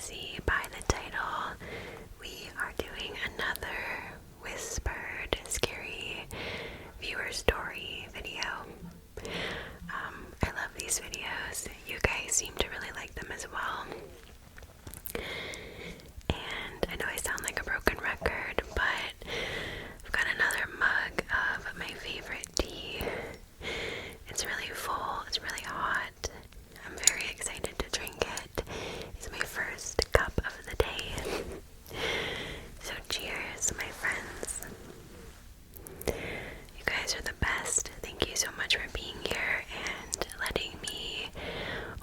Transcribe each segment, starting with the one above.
see by the title, we are doing another whispered scary viewer story video. I love these videos. You guys seem to really like them as well. And I know I sound like a broken record, but I've got another mug of my favorite tea. It's really full, it's really hot. I'm very excited to drink it. It's my first cup of the day. So cheers, my friends. You guys are the best. Thank you so much for being here and letting me,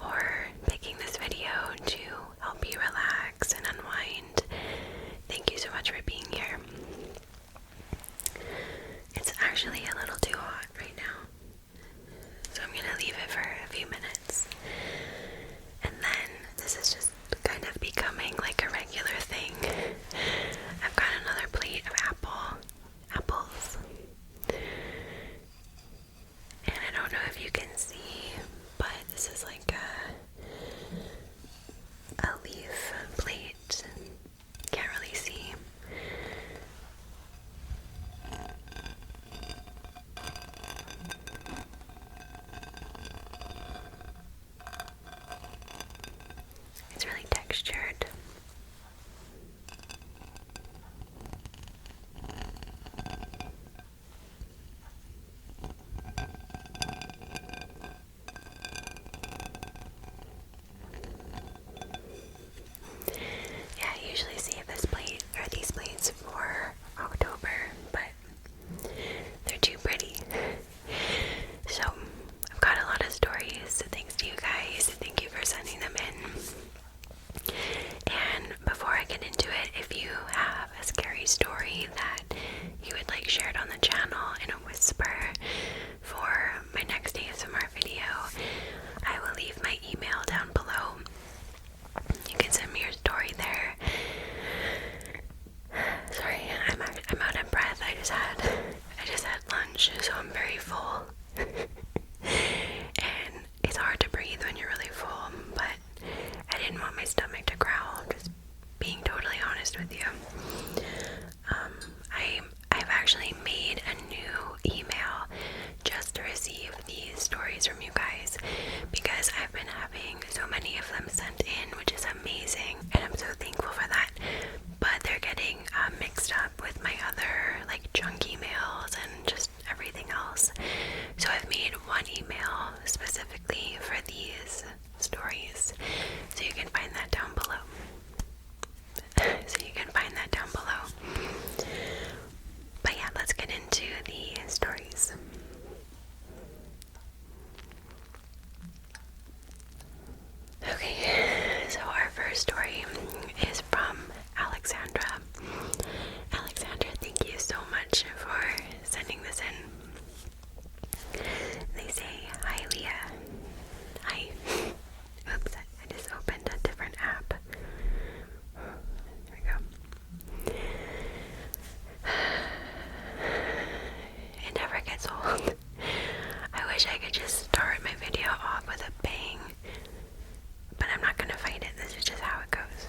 or picking this video to help you relax and unwind. Thank you so much for being here. It's actually a little too hot right now, so I'm gonna leave it for a few minutes. And then this is just kind of becoming like a regular thing. I've got another plate of apples. And I don't know if you can see, but this is like a leaf plate. Can't really see. It's really textured. Yeah, I usually save this plate or these plates for October, but they're too pretty. So I've got a lot of stories. Thanks to you guys. Thank you for sending them in. And before I get into it, if you have a scary story that you would like shared on the channel in a whisper for my next ASMR video, I will leave my email down below. You can send me your story there. Sorry, I'm out of breath. I just had lunch, so I'm very full. And it's hard to breathe when you're really full, but I didn't want my stomach to growl, just being totally honest with you. I've actually made a new email just to receive these stories from you guys, because I've been having so many of them sent in, which is amazing, and I'm so thankful for that. But they're getting mixed up with my other like junk emails and just everything else. So I've made one email specifically for these stories, so you can find that down below. But yeah, let's get into the stories. Okay, so our first story is from Alexandra. Alexandra, thank you so much for sending this in. They say, "Hi Leah." Hi. Oops, I just opened a different app. There we go. It never gets old. I wish I could just start my video off with a bang, but I'm not gonna fight it. This is just how it goes.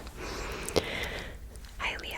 Hi Leah.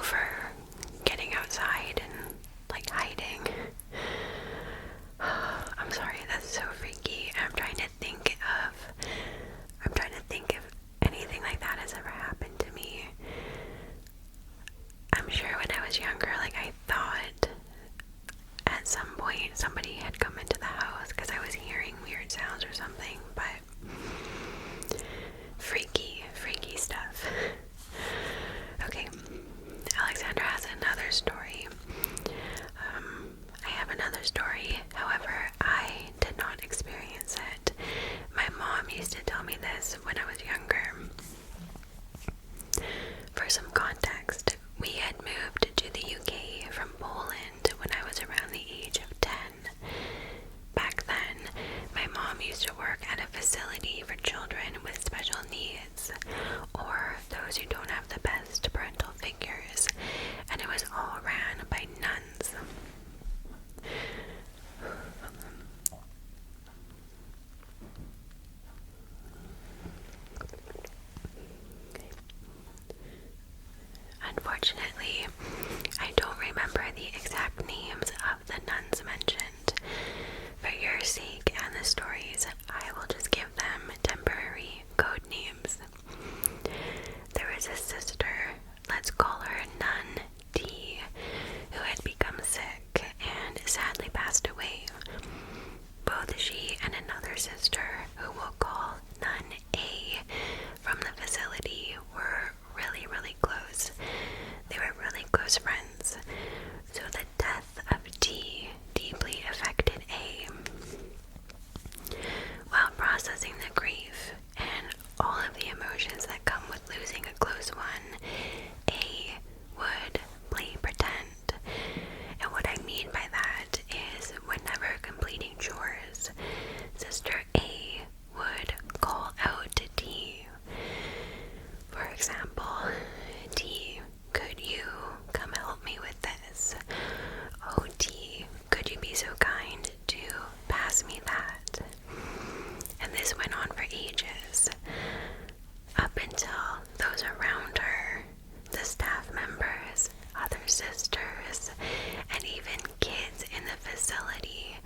for getting outside and like hiding. I'm sorry, that's so freaky. I'm trying to think if anything like that has ever happened to me. I'm sure when I was younger, like I thought at some point somebody had come into the house because I was hearing weird sounds or something, but freaky stuff. Okay, Alexandra has another story. I have another story, however, I did not experience it. My mom used to tell me this when I was younger. For some context, we had moved to the UK from Poland when I was around the age of 10. Back then, my mom used to work at a facility for children with special needs, or those who don't have the best parental figures, and it was all ran by nuns. Unfortunately, I don't remember the exact names of the nuns mentioned. For your sake and the stories, I will just give them temporary code names. There was a sister, let's call her Nun D, who had become sick and sadly passed away. Both she and another sister, who we'll call Nun A, from the facility were really close. They were really close friends. So the death of D deeply affected A. While processing the grief and all of the emotions that come with losing a close one, A would play pretend. And what I mean by that is whenever completing chores, Sister A would call out to D. For example, D, could you come help me with this? Oh, D, could you be so kind to pass me that? And this went on for ages, up until those around her, the staff members, other sisters, and even kids in the facility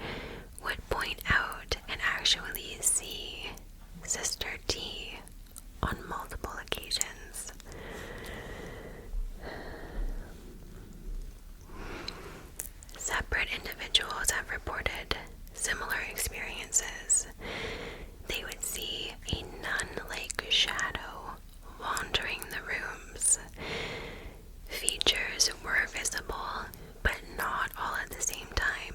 would point out and actually see Sister D on multiple occasions. Separate individuals have reported similar experiences. They would see a nun-like shadow wandering the rooms. Features were visible, but not all at the same time.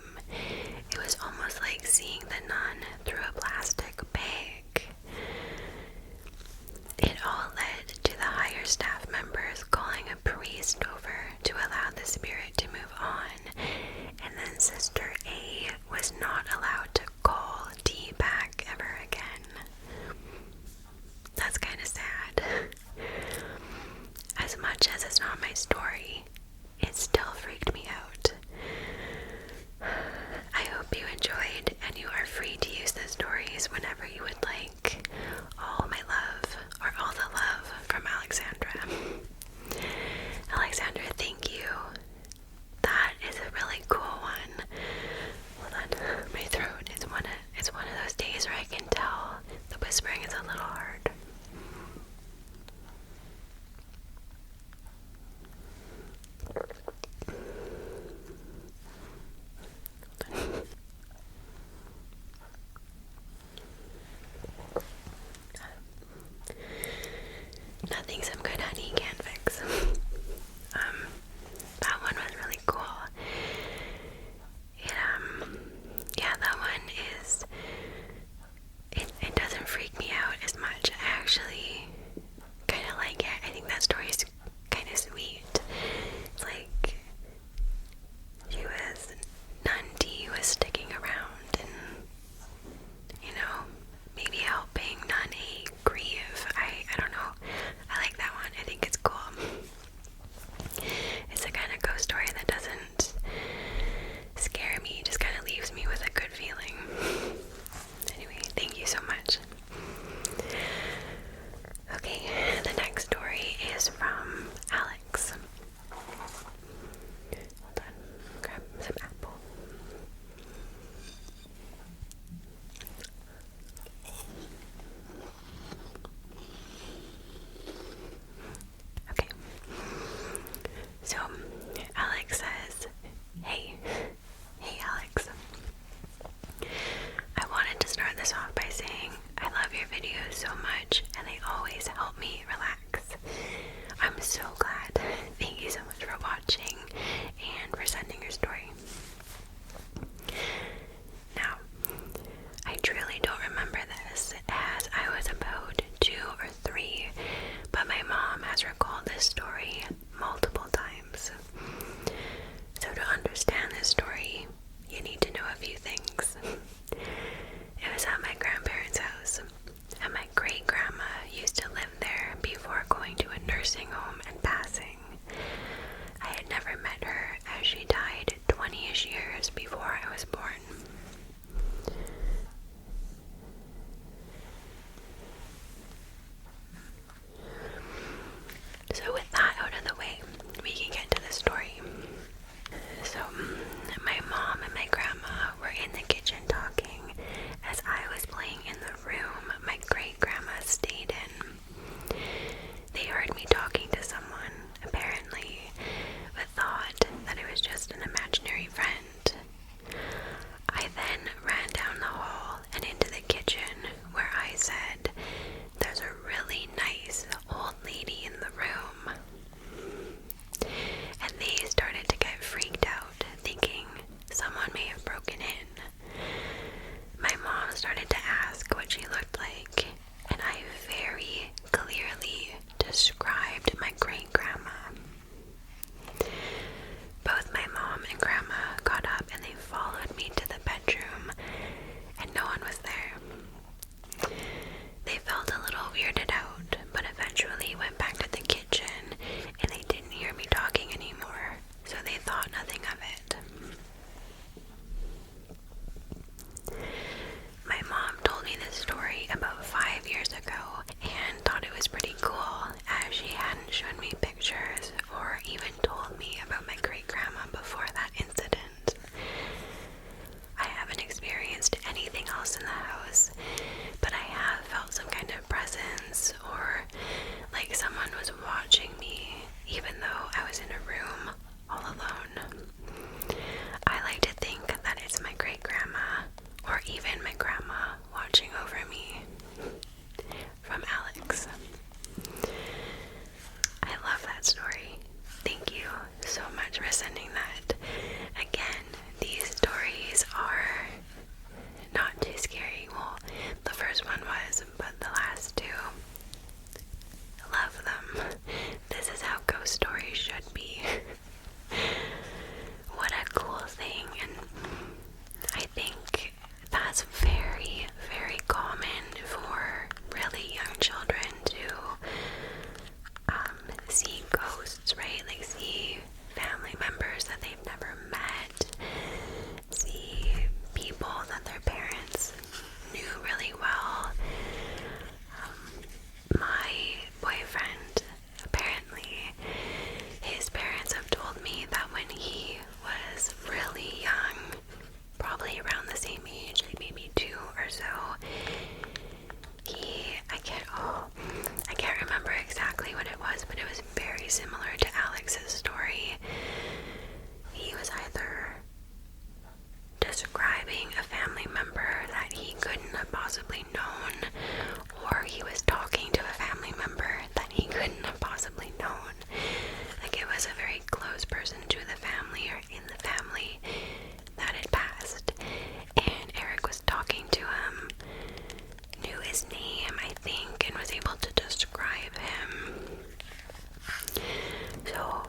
It was almost like seeing the nun through a plastic bag. It all led to the higher staff members calling a priest over to allow the spirit to move on, and then Sister A was not allowed to call D back ever again. That's kind of sad. As much as it's not my story, it still freaked me out. I hope you enjoyed, and you are free to use the stories whenever you would like. All my love, or all the love, from Alexandra. Alexandra, thank you. That is a really cool one. Hold on, my throat is one of those days where I can tell the whispering is a little hard. close person to the family or in the family that had passed. And Eric was talking to him, knew his name, I think, and was able to describe him. So,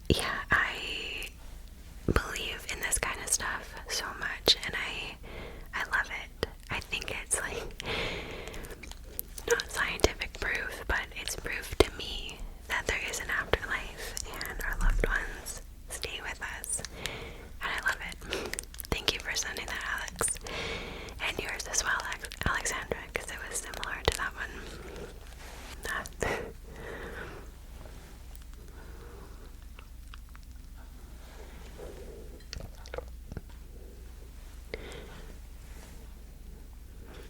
yeah, I believe in this kind of stuff so much, and I love it. I think it's like not scientific proof, but it's proof to me that there is an afterlife and our loved ones stay with us, and I love it. Thank you for sending that, Alex, and yours as well, Alexandra, because it was similar to that one.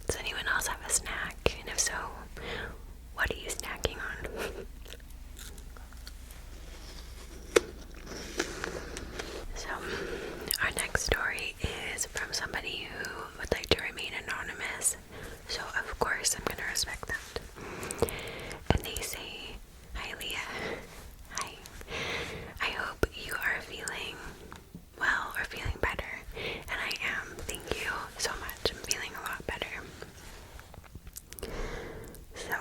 Does anyone else have a snack? And if so, what are you snacking on? So, our next story is from somebody who would like to remain anonymous. So, of course, I'm going to respect that. And they say, "Hi, Leah. Hi. I hope you are feeling well or feeling better." And I am. Thank you so much. I'm feeling a lot better. So,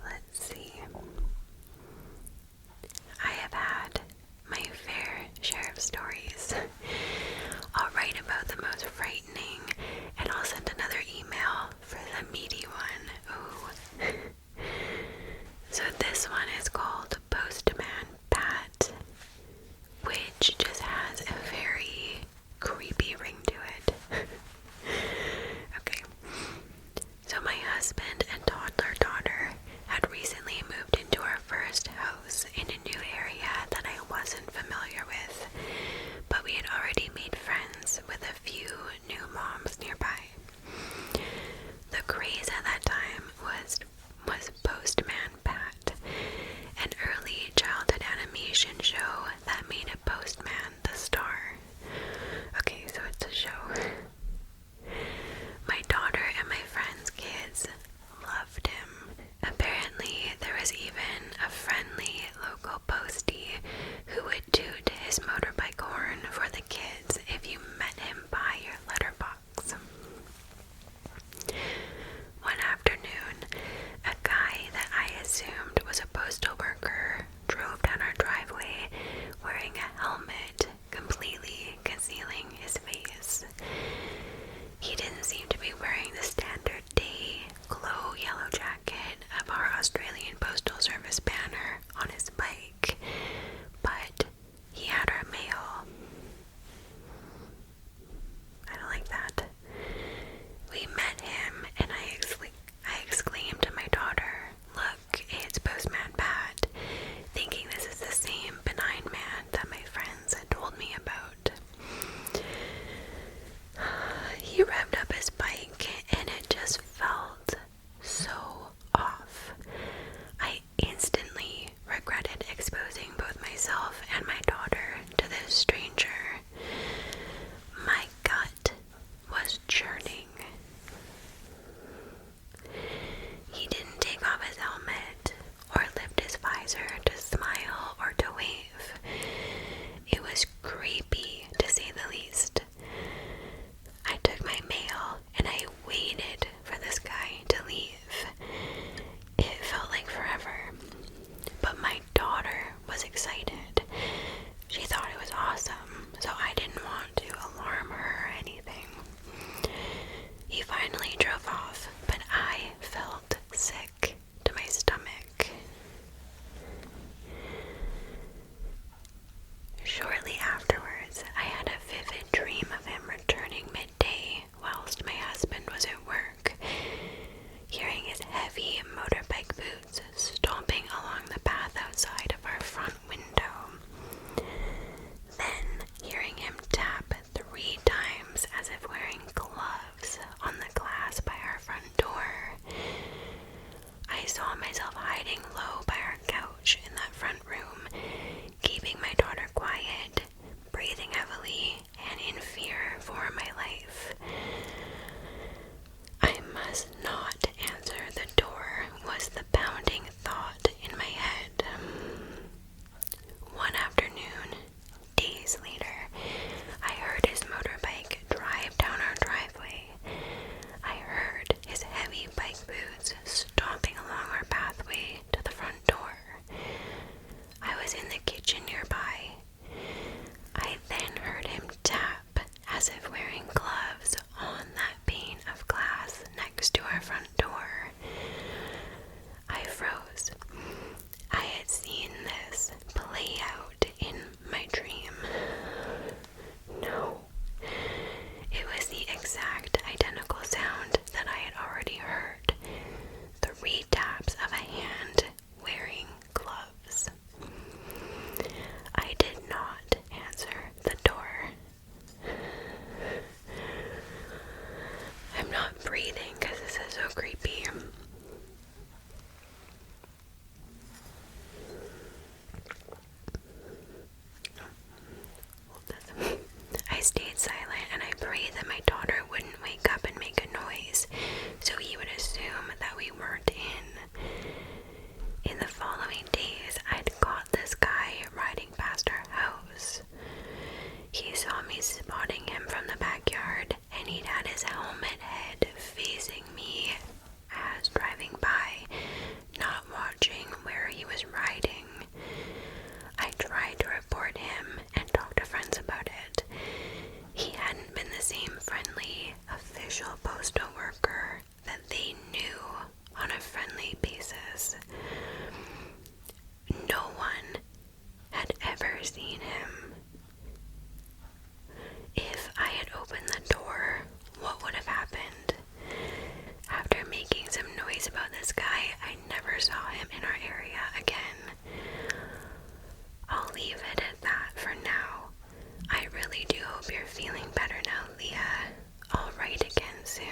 let's see. I have had my fair share of stories. I'll write about the most frightening, and I'll send another email for the meaty one. Ooh. So this one is called Postman Pat, which just has a very creepy ring to it. Okay. So my husband and toddler daughter had recently moved into our first house in a new area that I wasn't familiar with, but we had already made friends with a few new moms nearby. The craze at that time was Postman Pat, an early childhood animation show that made a postman the star. Okay, so it's a show. My daughter and my friend's kids loved him. Apparently, there was even a friendly local postie who would toot his motorbike horn for the kids if you met him by your letterbox. One afternoon, a guy that I assumed was a postal worker drove down our driveway wearing a helmet, completely concealing his face. He didn't seem to be wearing the standard day glow yellow jacket of our Australian Postal Service banner on his bike, but he had our mail. I don't like that. We met him, and I exclaimed to my daughter, "Look, it's Postman Pat," thinking this is the same benign man that my friends had told me about. He revved up his bike, and it just felt so off. I instantly regretted exposing both myself and my daughter to this stranger. My gut was churning. He didn't take off his helmet or lift his visor to smile or to wave. It was creepy, to say the least. I took my mail and I waited for this guy to leave. It felt like forever. But my daughter was excited. She thought it was awesome. stayed silent, and I prayed that my daughter wouldn't wake up and make a noise, so he would assume that we weren't in. In the following days, I'd caught this guy riding past our house. He saw me spotting him from the backyard, and he'd had his helmet head facing me as driving by, not watching where he was riding. I tried to report him and talk to friends about it. He hadn't been the same friendly, official postal worker that they knew on a friendly basis. No one had ever seen him. If I had opened the door, what would have happened? After making some noise about this guy, I never saw him in our area again. I'll leave it at that for now. I really do hope you're feeling better now, Leah. I'll write again soon.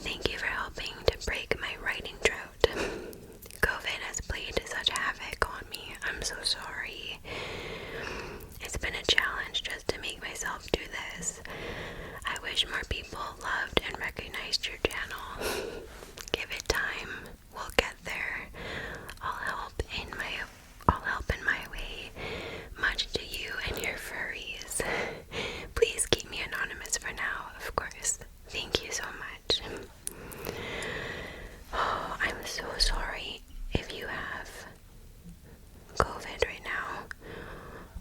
Thank you for helping to break my writing drought. COVID has played such havoc on me. I'm so sorry. It's been a challenge just to make myself do this. I wish more people loved and recognized your channel. Give it time. We'll get there. I'll help in my way. Much to you and your furries. Please keep me anonymous for now, of course. Thank you so much. Oh, I'm so sorry if you have COVID right now,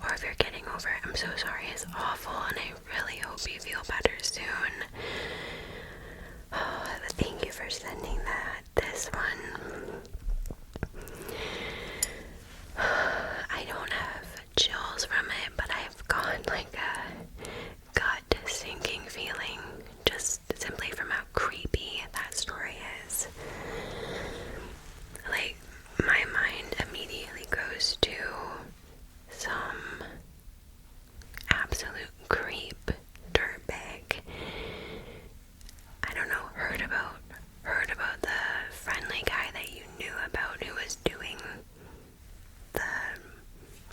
or if you're getting over it. I'm so sorry. It's awful, and I really hope you feel better soon. Oh, thank you for sending that. This one, I don't have chills from it, but I've got like a gut sinking feeling just simply from how creepy that story is. Like, my mind immediately goes to some absolute creep dirtbag. I don't know, heard about the friendly guy that you knew about who was doing the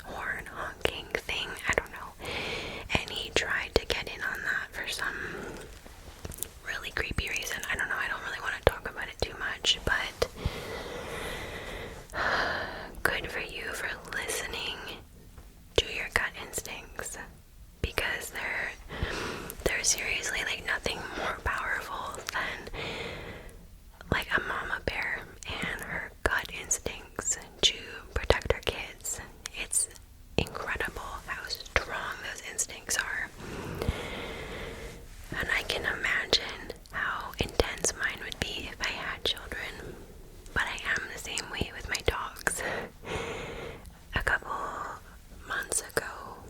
horn honking thing. I don't know. And he tried to get in on that for some really creepy reason. I don't know. I don't really want to talk about it too much, but good for you for listening to your gut instincts, because they're seriously like nothing more powerful than like a mama bear and her gut instincts to protect her kids. It's incredible how strong those instincts are. And I can imagine how intense mine would be if I had children. But I am the same way with my dogs. A couple months ago,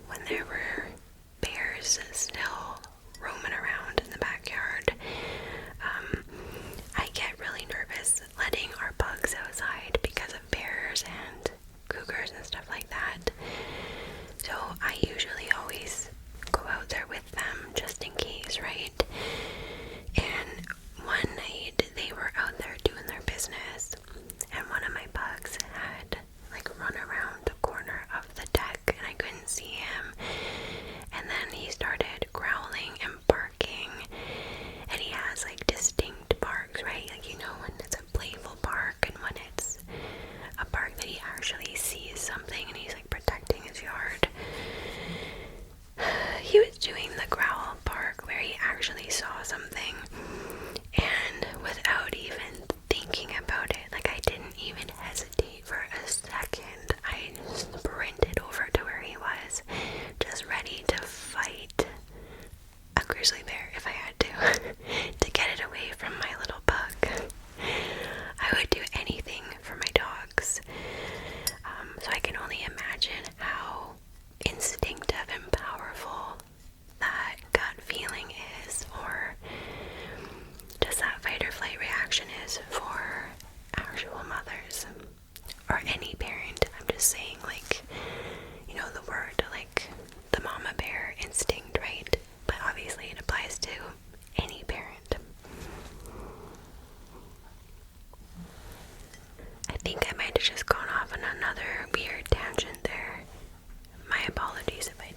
when there were bears still roaming around in the backyard, I get really nervous letting our pugs outside because of bears and cougars and stuff like that. So I usually always go out there with them just in case, right? And one night they were out there doing their business, and one of my pugs had like run around the corner of the deck and I couldn't see him. And then he started growling and barking, and he has like distinct barks, right? Like, you know, when it's a playful bark and when it's a bark that he actually sees something and he's like protecting his yard. He was doing the growl bark where he actually saw something, and without even thinking about it, like I didn't even hesitate for a second, I sprinted over to where he was, just ready to fight a grizzly bear if I had to get it away from my little bug. I would do anything for my dogs. So I can only imagine how instinctive and powerful that gut feeling is, or just that fight or flight reaction is for actual mothers or any parent. I'm just saying, like, you know, the word, like the mama bear instinct, right? But obviously it applies to any parent. I think I might have just gone off on another weird tangent there. My apologies if I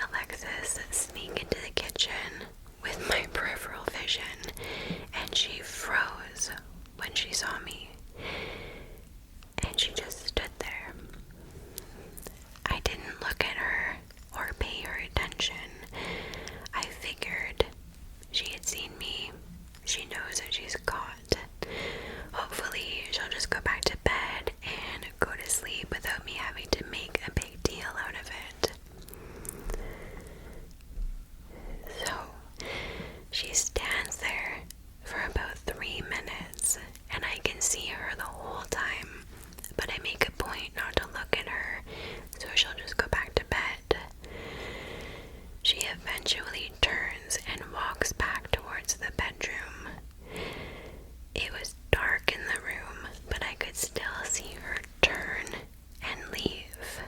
Alexis sneak into the kitchen with my peripheral vision, and she froze when she saw me. And she just stood there. I didn't look at her or pay her attention. I figured she had seen me. She knows that she's caught. Hopefully, she'll just go back to bed and go to sleep without me having to make a big deal out of it. So, she stands there for about 3 minutes, and I can see her the whole time, but I make a point not to look at her, so she'll just go back to bed. She eventually turns and walks back towards the bedroom. It was dark in the room, but I could still see her turn and leave.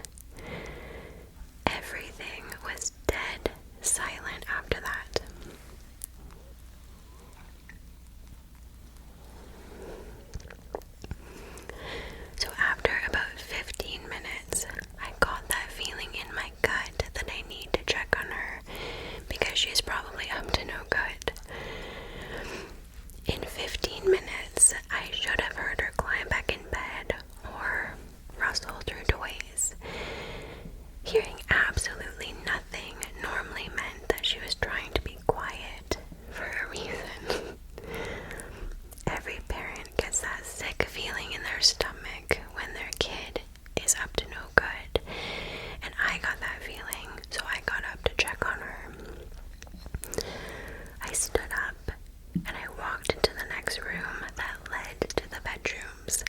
Everything was dead silent after that. So after about 15 minutes, I got that feeling in my gut that I need to check on her because she's probably up to no good. In 15 minutes, I should have heard her climb back in bed or rustle through toys. Hearing absolutely nothing normally meant that she was trying to be quiet for a reason. Every parent gets that sick feeling in their stomach when their kid is up to no good, and I got that feeling, so I got up to check on her. I stood up and I walked into the next room that led to the bedrooms,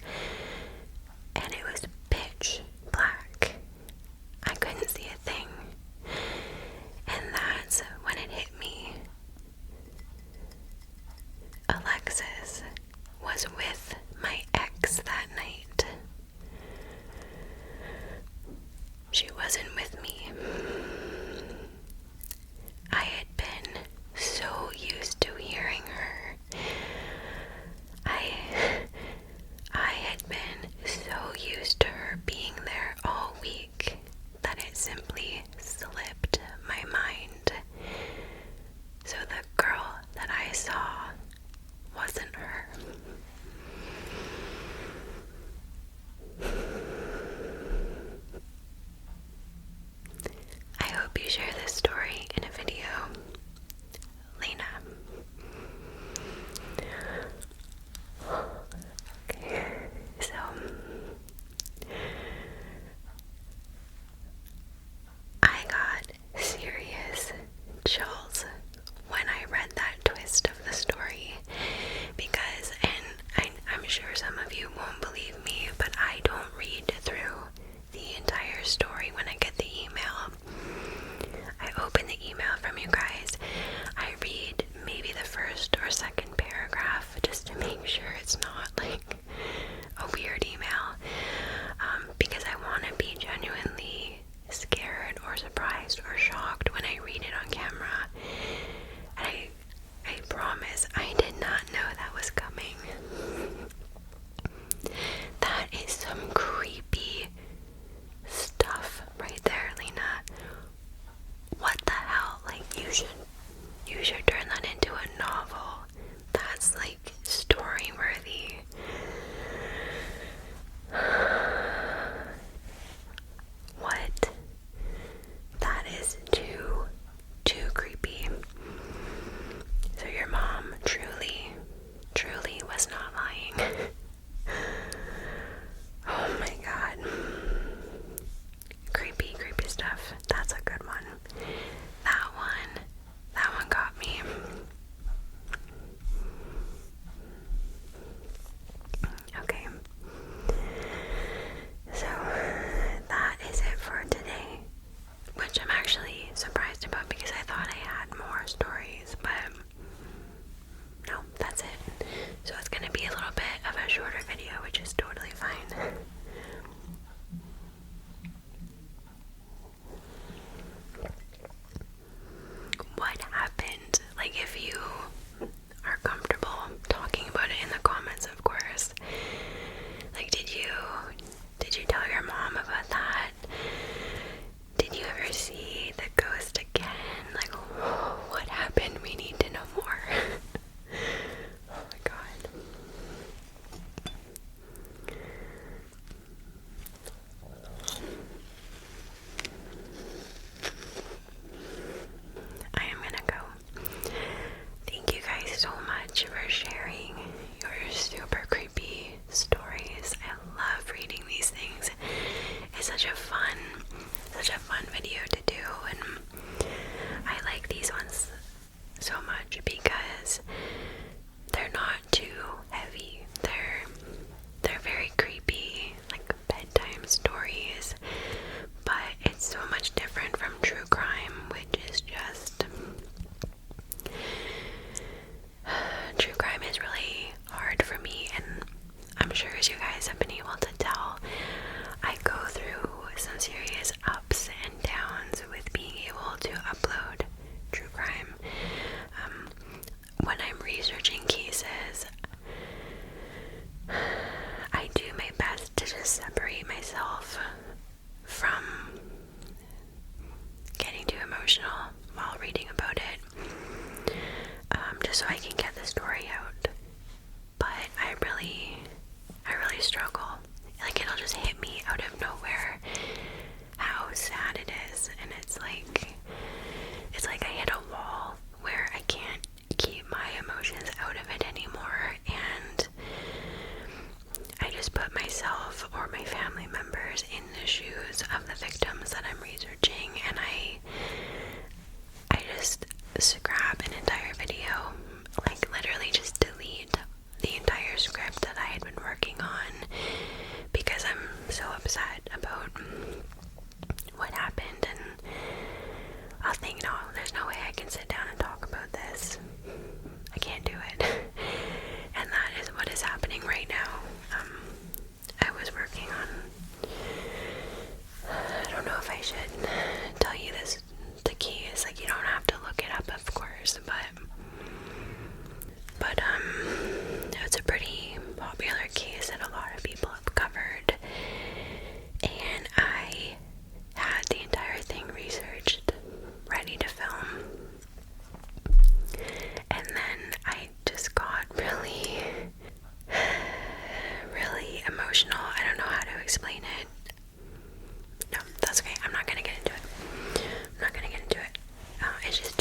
and it was pitch black. I couldn't see a thing, and that's when it hit me. Alexis was with my ex that night. She wasn't with me. I had been so used to hearing her. I had been so used to her being there all week that it simply slipped my mind. So the girl that I saw wasn't her. I hope you share this story in a video. Lena. Okay, so I got serious chills when I read that twist of the story because, and I'm sure some of you won't believe me, but I don't read through the entire story when I get the email. I open the email from you guys. I read maybe the first or second paragraph just to make sure it's not like a weird email, because I want to be genuinely scared or surprised or shocked when I read it on camera. And I promise I did not know that was coming. That is some creepy stuff right there, Lena. What the hell? Like, you should scrap an entire video, like literally just delete the entire script that I had been working on, because I'm so upset about what happened, and I'll think, no, there's no way I can sit down and talk about this. I can't do it. And that is what is happening right now. I was working on, I don't know if I should tell you this, the key is, like, you don't have to look it up, of course, but it's a pretty popular case that a lot of people have covered, and I had the entire thing researched, ready to film, and then I just got really emotional. I don't know how to explain it. No, that's okay. I'm not gonna get into it. It's just